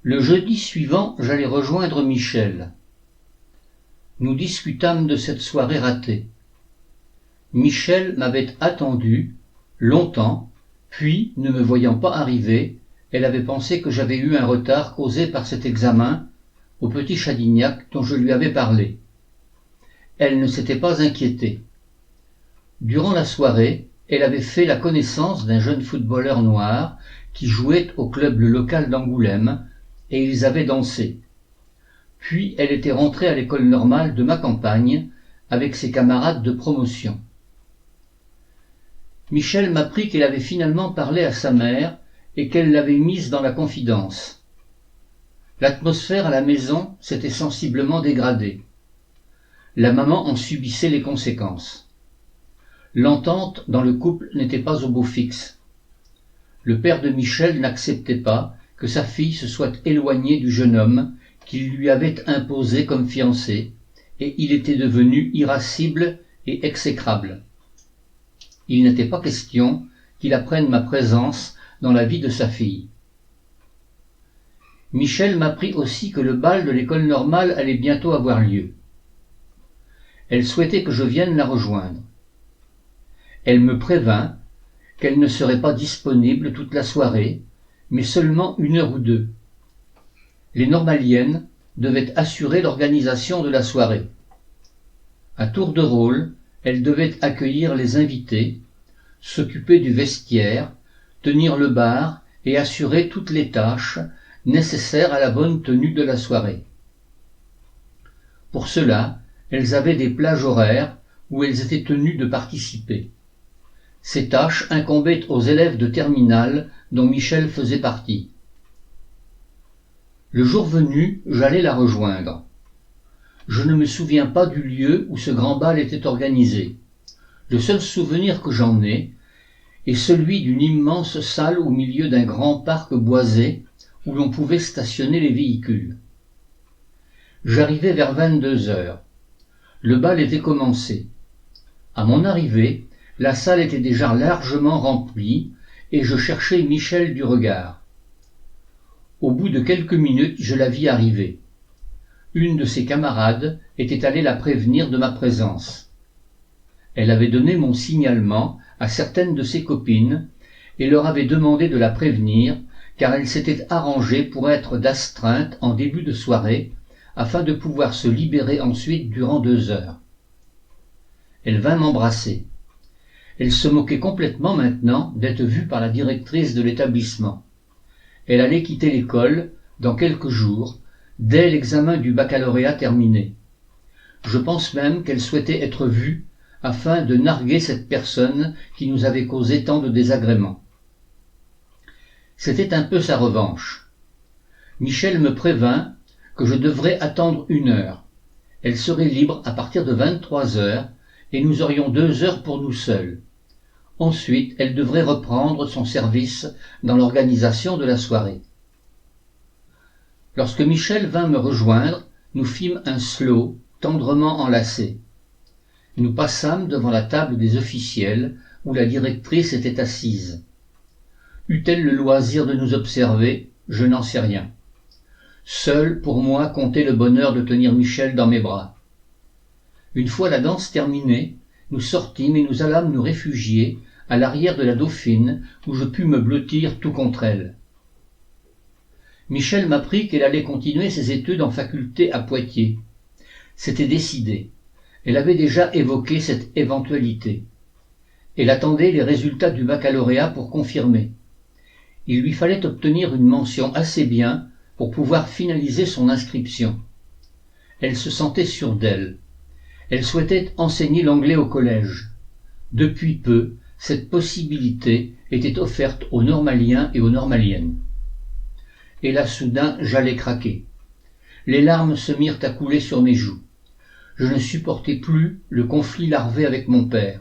Le jeudi suivant, j'allai rejoindre Michel. Nous discutâmes de cette soirée ratée. Michel m'avait attendu longtemps, puis, ne me voyant pas arriver, elle avait pensé que j'avais eu un retard causé par cet examen au petit Chadignac dont je lui avais parlé. Elle ne s'était pas inquiétée. Durant la soirée, elle avait fait la connaissance d'un jeune footballeur noir qui jouait au club local d'Angoulême, et ils avaient dansé. Puis elle était rentrée à l'école normale de ma campagne avec ses camarades de promotion. Michel m'apprit qu'elle avait finalement parlé à sa mère et qu'elle l'avait mise dans la confidence. L'atmosphère à la maison s'était sensiblement dégradée. La maman en subissait les conséquences. L'entente dans le couple n'était pas au beau fixe. Le père de Michel n'acceptait pas que sa fille se soit éloignée du jeune homme qu'il lui avait imposé comme fiancé, et il était devenu irascible et exécrable. Il n'était pas question qu'il apprenne ma présence dans la vie de sa fille. Michel m'apprit aussi que le bal de l'école normale allait bientôt avoir lieu. Elle souhaitait que je vienne la rejoindre. Elle me prévint qu'elle ne serait pas disponible toute la soirée, mais seulement 1 heure ou 2. Les normaliennes devaient assurer l'organisation de la soirée. À tour de rôle, elles devaient accueillir les invités, s'occuper du vestiaire, tenir le bar et assurer toutes les tâches nécessaires à la bonne tenue de la soirée. Pour cela, elles avaient des plages horaires où elles étaient tenues de participer. Ces tâches incombaient aux élèves de terminale dont Michel faisait partie. Le jour venu, j'allai la rejoindre. Je ne me souviens pas du lieu où ce grand bal était organisé. Le seul souvenir que j'en ai est celui d'une immense salle au milieu d'un grand parc boisé où l'on pouvait stationner les véhicules. J'arrivai vers 22 heures. Le bal était commencé. À mon arrivée, la salle était déjà largement remplie et je cherchais Michel du regard. Au bout de quelques minutes, je la vis arriver. Une de ses camarades était allée la prévenir de ma présence. Elle avait donné mon signalement à certaines de ses copines et leur avait demandé de la prévenir car elle s'était arrangée pour être d'astreinte en début de soirée afin de pouvoir se libérer ensuite durant 2 heures. Elle vint m'embrasser. Elle se moquait complètement maintenant d'être vue par la directrice de l'établissement. Elle allait quitter l'école dans quelques jours, dès l'examen du baccalauréat terminé. Je pense même qu'elle souhaitait être vue afin de narguer cette personne qui nous avait causé tant de désagréments. C'était un peu sa revanche. Michel me prévint que je devrais attendre 1 heure. Elle serait libre à partir de 23 heures et nous aurions 2 heures pour nous seuls. Ensuite, elle devrait reprendre son service dans l'organisation de la soirée. Lorsque Michel vint me rejoindre, nous fîmes un slow tendrement enlacé. Nous passâmes devant la table des officiels où la directrice était assise. Eut-elle le loisir de nous observer? Je n'en sais rien. Seul, pour moi, comptait le bonheur de tenir Michel dans mes bras. Une fois la danse terminée, nous sortîmes et nous allâmes nous réfugier à l'arrière de la Dauphine, où je pus me blottir tout contre elle. Michel m'apprit qu'elle allait continuer ses études en faculté à Poitiers. C'était décidé. Elle avait déjà évoqué cette éventualité. Elle attendait les résultats du baccalauréat pour confirmer. Il lui fallait obtenir une mention assez bien pour pouvoir finaliser son inscription. Elle se sentait sûre d'elle. Elle souhaitait enseigner l'anglais au collège. Depuis peu, cette possibilité était offerte aux normaliens et aux normaliennes. Et là soudain j'allais craquer. Les larmes se mirent à couler sur mes joues. Je ne supportais plus le conflit larvé avec mon père.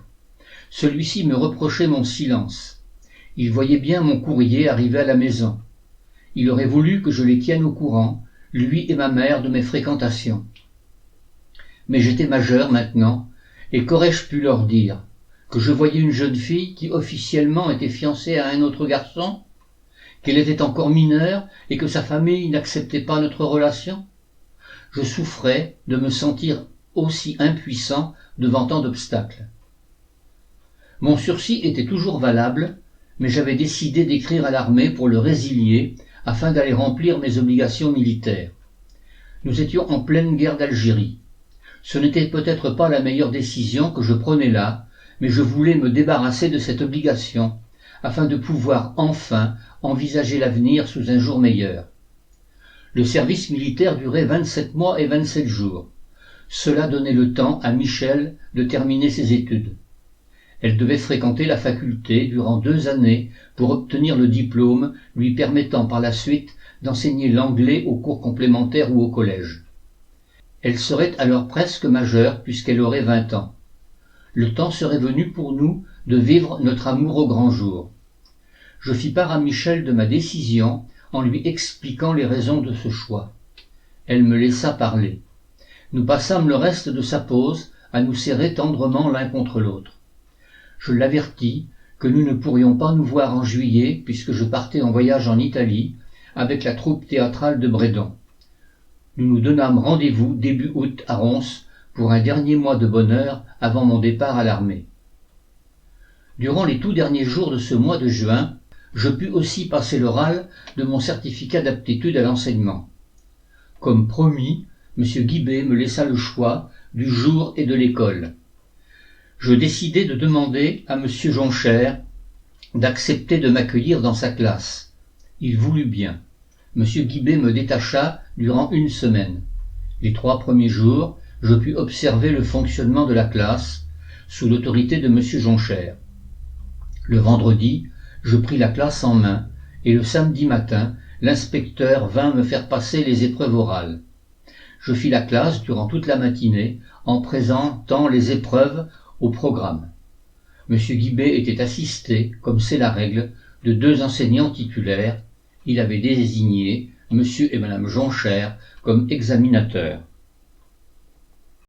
Celui-ci me reprochait mon silence. Il voyait bien mon courrier arriver à la maison. Il aurait voulu que je les tienne au courant, lui et ma mère, de mes fréquentations. Mais j'étais majeur maintenant, et qu'aurais-je pu leur dire? Que je voyais une jeune fille qui officiellement était fiancée à un autre garçon? qu'elle était encore mineure et que sa famille n'acceptait pas notre relation? Je souffrais de me sentir aussi impuissant devant tant d'obstacles. Mon sursis était toujours valable, mais j'avais décidé d'écrire à l'armée pour le résilier afin d'aller remplir mes obligations militaires. Nous étions en pleine guerre d'Algérie. Ce n'était peut-être pas la meilleure décision que je prenais là, mais je voulais me débarrasser de cette obligation, afin de pouvoir enfin envisager l'avenir sous un jour meilleur. Le service militaire durait 27 mois et 27 jours. Cela donnait le temps à Michel de terminer ses études. Elle devait fréquenter la faculté durant 2 années pour obtenir le diplôme lui permettant par la suite d'enseigner l'anglais aux cours complémentaires ou au collège. Elle serait alors presque majeure puisqu'elle aurait 20 ans. Le temps serait venu pour nous de vivre notre amour au grand jour. Je fis part à Michel de ma décision en lui expliquant les raisons de ce choix. Elle me laissa parler. Nous passâmes le reste de sa pause à nous serrer tendrement l'un contre l'autre. Je l'avertis que nous ne pourrions pas nous voir en juillet puisque je partais en voyage en Italie avec la troupe théâtrale de Bredon. Nous nous donnâmes rendez-vous début août à Rons pour un dernier mois de bonheur avant mon départ à l'armée. Durant les tout derniers jours de ce mois de juin, je pus aussi passer l'oral de mon certificat d'aptitude à l'enseignement. Comme promis, M. Guibé me laissa le choix du jour et de l'école. Je décidai de demander à M. Jonchère d'accepter de m'accueillir dans sa classe. Il voulut bien. M. Guibé me détacha durant 1 semaine. Les 3 premiers jours, je pus observer le fonctionnement de la classe sous l'autorité de M. Jonchère. Le vendredi, je pris la classe en main et le samedi matin, l'inspecteur vint me faire passer les épreuves orales. Je fis la classe durant toute la matinée en présentant les épreuves au programme. M. Guibé était assisté, comme c'est la règle, de 2 enseignants titulaires. Il avait désigné M. et Mme Jonchère comme examinateurs.